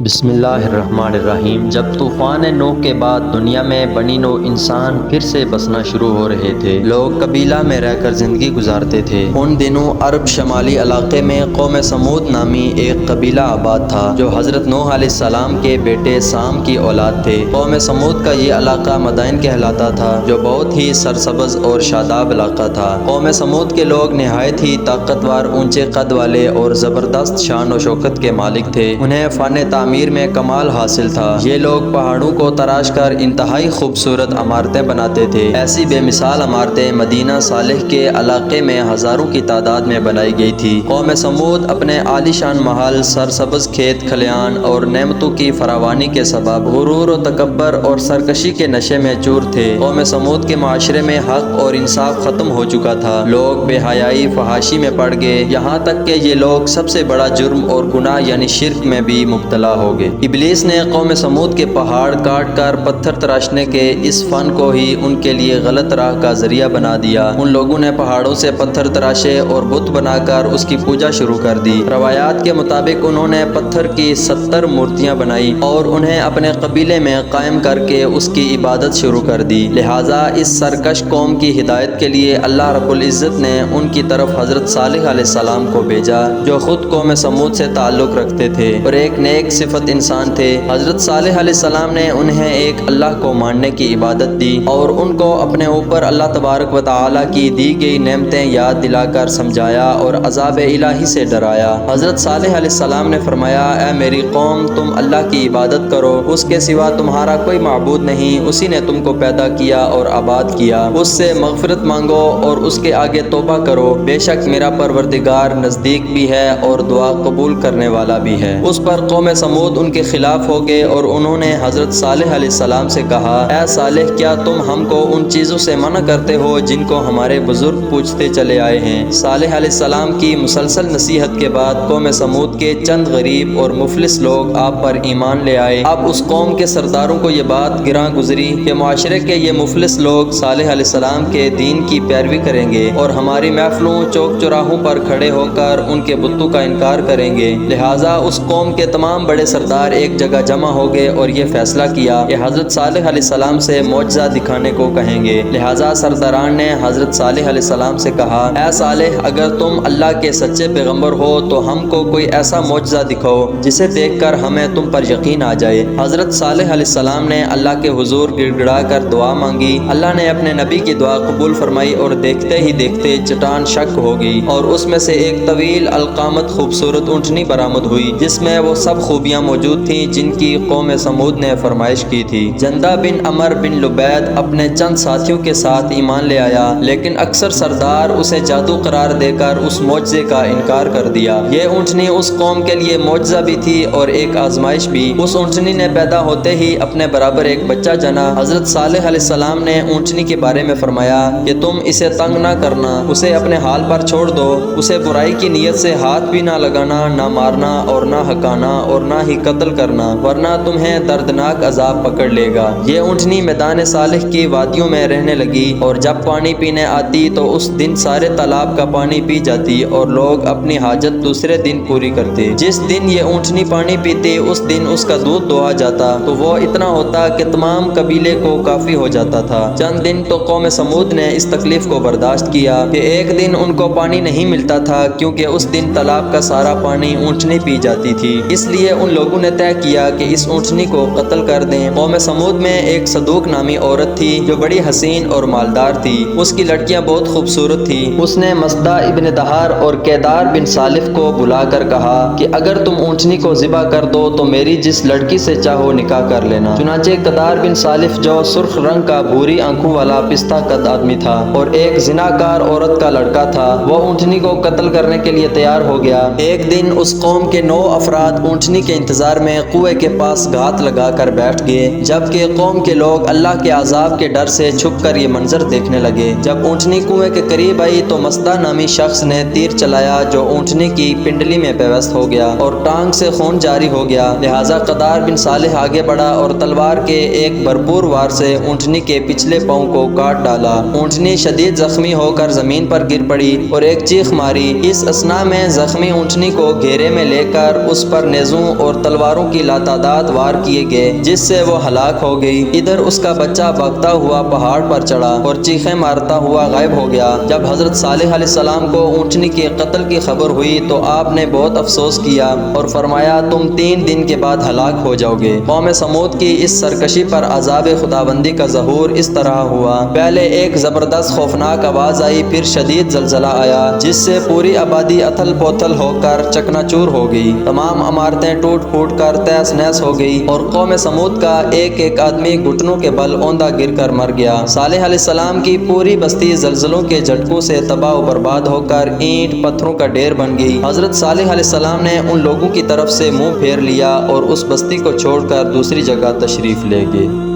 بسم اللہ الرحمن الرحیم۔ جب طوفان نوح کے بعد دنیا میں بنی نوع انسان پھر سے بسنا شروع ہو رہے تھے۔ لوگ قبیلہ میں رہ کر زندگی گزارتے تھے۔ ان دنوں عرب شمالی علاقے میں قوم سمود نامی ایک قبیلہ آباد تھا جو حضرت نوح علیہ السلام کے بیٹے سام کی اولاد تھے۔ قوم سمود کا یہ علاقہ مدائن کہلاتا تھا جو بہت ہی سرسبز اور شاداب علاقہ تھا۔ قوم سمود کے لوگ نہایت ہی طاقتور، اونچے قد والے اور زبردست شان و شوکت کے مالک تھے۔ انہیں فن تعمیر میں کمال حاصل تھا۔ یہ لوگ پہاڑوں کو تراش کر انتہائی خوبصورت عمارتیں بناتے تھے۔ ایسی بے مثال عمارتیں مدینہ صالح کے علاقے میں ہزاروں کی تعداد میں بنائی گئی تھی۔ قوم سمود اپنے عالی شان محل، سرسبز کھیت کھلیان اور نعمتوں کی فراوانی کے سبب غرور و تکبر اور سرکشی کے نشے میں چور تھے۔ قوم سمود کے معاشرے میں حق اور انصاف ختم ہو چکا تھا۔ لوگ بے حیائی، فحاشی میں پڑ گئے، یہاں تک کہ یہ لوگ سب سے بڑا جرم اور گناہ یعنی شرک میں بھی مبتلا ہو گئے۔ ابلیس نے قوم سمود کے پہاڑ کاٹ کر پتھر تراشنے کے اس فن کو ہی ان کے لیے غلط راہ کا ذریعہ بنا دیا۔ ان لوگوں نے پہاڑوں سے پتھر تراشے اور بت بنا کر اس کی پوجا شروع کر دی۔ روایات کے مطابق انہوں نے پتھر کی 70 مورتیاں بنائی اور انہیں اپنے قبیلے میں قائم کر کے اس کی عبادت شروع کر دی۔ لہٰذا اس سرکش قوم کی ہدایت کے لیے اللہ رب العزت نے ان کی طرف حضرت صالح علیہ السلام کو بھیجا جو خود قوم سمود سے تعلق رکھتے تھے اور ایک نیک صفت انسان تھے۔ حضرت صالح علیہ السلام نے انہیں ایک اللہ کو ماننے کی عبادت دی اور ان کو اپنے اوپر اللہ تبارک و تعالیٰ کی دی گئی نعمتیں یاد دلا کر سمجھایا اور عذاب الہی سے ڈرایا۔ حضرت صالح علیہ السلام نے فرمایا، اے میری قوم، تم اللہ کی عبادت کرو، اس کے سوا تمہارا کوئی معبود نہیں، اسی نے تم کو پیدا کیا اور آباد کیا، اس سے مغفرت مانگو اور اس کے آگے توبہ کرو، بے شک میرا پروردگار نزدیک بھی ہے اور دعا قبول کرنے والا بھی ہے۔ اس پر قوم سمود ان کے خلاف ہو گئے اور انہوں نے حضرت صالح علیہ السلام سے کہا، اے صالح، کیا تم ہم کو ان چیزوں سے منع کرتے ہو جن کو ہمارے بزرگ پوچھتے چلے آئے ہیں؟ صالح علیہ السلام کی مسلسل نصیحت کے بعد قوم سمود کے چند غریب اور مفلس لوگ آپ پر ایمان لے آئے۔ اب اس قوم کے سرداروں کو یہ بات گراں گزری کہ معاشرے کے یہ مفلس لوگ صالح علیہ السلام کے دین کی پیروی کریں گے اور ہماری محفلوں، چوک چوراہوں پر کھڑے ہو کر ان کے بتوں کا انکار کریں گے۔ لہٰذا اس قوم کے تمام بڑے سردار ایک جگہ جمع ہو گئے اور یہ فیصلہ کیا کہ حضرت صالح علیہ السلام سے معجزہ دکھانے کو کہیں گے۔ لہٰذا سرداران نے حضرت صالح علیہ السلام سے کہا، اے صالح، اگر تم اللہ کے سچے پیغمبر ہو تو ہم کو کوئی ایسا معجزہ دکھاؤ جسے دیکھ کر ہمیں تم پر یقین آ جائے۔ حضرت صالح علیہ السلام نے اللہ کے حضور گڑ گڑا کر دعا مانگی۔ اللہ نے اپنے نبی کی دعا قبول فرمائی اور دیکھتے ہی دیکھتے چٹان شق ہو گئی اور اس میں سے ایک طویل القامت خوبصورت اونٹنی برآمد ہوئی جس میں وہ سب خوبیاں موجود تھیں جن کی قوم سمود نے فرمائش کی تھی۔ جندہ بن عمر بن لبید اپنے چند ساتھیوں کے ساتھ ایمان لے آیا، لیکن اکثر سردار اسے جادو قرار دے کر اس معجزے کا انکار کر دیا۔ یہ اونٹنی اس قوم کے لیے معجزہ بھی تھی اور ایک آزمائش بھی۔ اس اونٹنی نے پیدا ہوتے ہی اپنے برابر ایک بچہ جنا۔ حضرت صالح علیہ السلام نے اونٹنی کے بارے میں فرمایا کہ تم اسے تنگ نہ کرنا، اسے اپنے حال پر چھوڑ دو، اسے برائی کی نیت سے ہاتھ بھی نہ لگانا، نہ مارنا اور نہ ہکانا اور نہ ہی قتل کرنا، ورنہ تمہیں دردناک عذاب پکڑ لے گا۔ یہ اونٹنی میدان صالح کی وادیوں میں رہنے لگی اور جب پانی پینے آتی تو اس دن سارے تالاب کا پانی پی جاتی اور لوگ اپنی حاجت دوسرے دن پوری کرتے۔ جس دن یہ اونٹنی پانی پیتی اس دن اس کا دودھ دہا جاتا تو وہ اتنا ہوتا کہ تمام قبیلے کو کافی ہو جاتا تھا۔ چند دن تو قوم سمود نے اس تکلیف کو برداشت کیا کہ ایک دن ان کو پانی نہیں ملتا تھا کیونکہ اس دن تالاب کا سارا پانی اونٹنی پی جاتی تھی۔ اس لیے ان لوگوں نے طے کیا کہ اس اونٹنی کو قتل کر دیں۔ قوم سمود میں ایک صدوق نامی عورت تھی جو بڑی حسین اور مالدار تھی۔ اس کی لڑکیاں بہت خوبصورت تھی۔ اس نے مصدع ابن دہار اور کیدار بن سالف کو بلا کر کہا کہ اگر تم اونٹنی کو ذبح کر دو تو میری جس لڑکی سے چاہو نکاح کر لینا۔ چنانچہ کیدار بن سالف جو سرخ رنگ کا بھوری آنکھوں والا پستہ قد آدمی تھا اور ایک زناکار عورت کا لڑکا تھا، وہ اونٹنی کو قتل کرنے کے لیے تیار ہو گیا۔ ایک دن اس قوم کے 9 افراد اونٹنی کے انتظار میں کنویں کے پاس گھات لگا کر بیٹھ گئے، جبکہ قوم کے لوگ اللہ کے عذاب کے ڈر سے چھپ کر یہ منظر دیکھنے لگے۔ جب اونٹنی کنویں کے قریب آئی تو مصدع نامی شخص نے تیر چلایا جو اونٹنی کی پنڈلی میں پیوست ہو گیا اور ٹانگ سے خون جاری ہو گیا۔ لہٰذا کیدار بن صالح آگے بڑھا اور تلوار کے ایک بھرپور وار سے اونٹنی کے پچھلے پاؤں کو کاٹ ڈالا۔ اونٹنی شدید زخمی ہو کر زمین پر گر پڑی اور ایک چیخ ماری۔ اس اثنا میں زخمی اونٹنی کو گھیرے میں لے کر اس پر نیزوں اور اور تلواروں کی لاتعداد وار کیے گئے جس سے وہ ہلاک ہو گئی۔ ادھر اس کا بچہ بھاگتا ہوا پہاڑ پر چڑھا اور چیخیں مارتا ہوا غائب ہو گیا۔ جب حضرت صالح علیہ السلام کو اونٹنی کے قتل کی خبر ہوئی تو آپ نے بہت افسوس کیا اور فرمایا تم 3 دن کے بعد ہلاک ہو جاؤ گے۔ قوم سمود کی اس سرکشی پر عذاب خداوندی کا ظہور اس طرح ہوا۔ پہلے ایک زبردست خوفناک آواز آئی، پھر شدید زلزلہ آیا جس سے پوری آبادی اتھل پوتھل ہو کر چکنا چور ہو گئی۔ تمام عمارتیں ٹوٹ پھوٹ کر تہس نہس ہو گئی اور قوم سمود کا ایک ایک آدمی گھٹنوں کے بل اوندھا گر کر مر گیا۔ صالح علیہ السلام کی پوری بستی زلزلوں کے جھٹکوں سے تباہ و برباد ہو کر اینٹ پتھروں کا ڈھیر بن گئی۔ حضرت صالح علیہ السلام نے ان لوگوں کی طرف سے منہ پھیر لیا اور اس بستی کو چھوڑ کر دوسری جگہ تشریف لے گئے۔